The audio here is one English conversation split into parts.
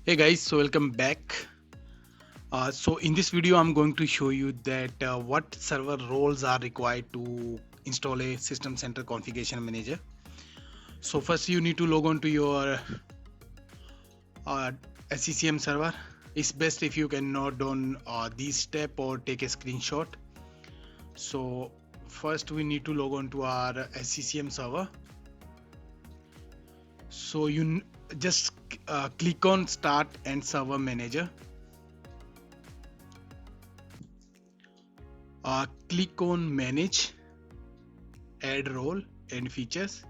Hey guys, so welcome back. So in this video, I'm going to show you that what server roles are required to install a System Center Configuration Manager. So first, you need to log on to your uh, SCCM server. It's best if you can note down this step or take a screenshot. So first, we need to log on to our SCCM server. So you just click on Start and Server Manager. Click on Manage, Add Role and Features.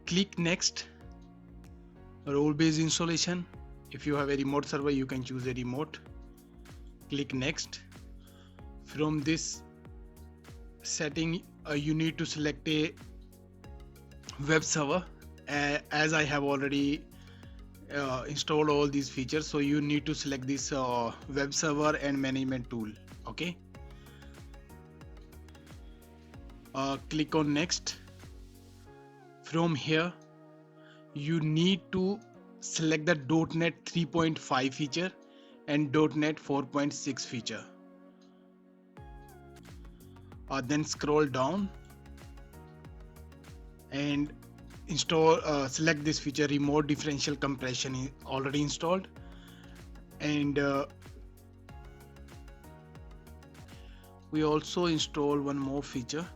Click Next. Role-based installation. If you have a remote server, you can choose a remote. Click Next. From this setting, you need to select a web server. As I have already installed all these features, so you need to select this web server and management tool. Okay. Click on Next. From here, you need to select the .NET 3.5 feature and .NET 4.6 feature. Then scroll down and select this feature. Remote differential compression is already installed, and we also install one more feature.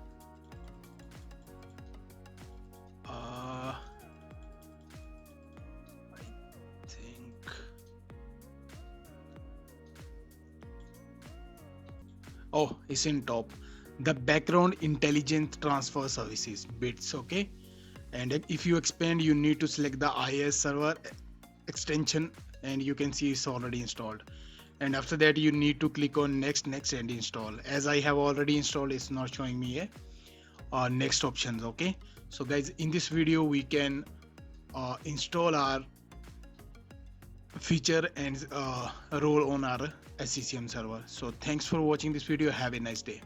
Oh, it's in top, the background intelligence transfer services bits. Okay, and if you expand, you need to select the IIS server extension, and you can see it's already installed. And after that, you need to click on next and install. As I have already installed, it's not showing me a next options. Okay, so guys, in this video we can install our feature and role on our SCCM server. So thanks for watching this video. Have a nice day.